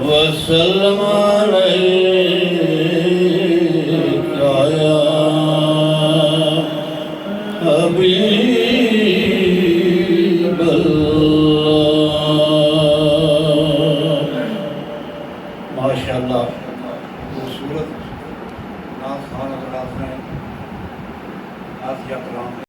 वसल्लम अलैका या हबीबल्लाह। माशाअल्लाह खूबसूरत नात खान हज़रात ने नात या कलाम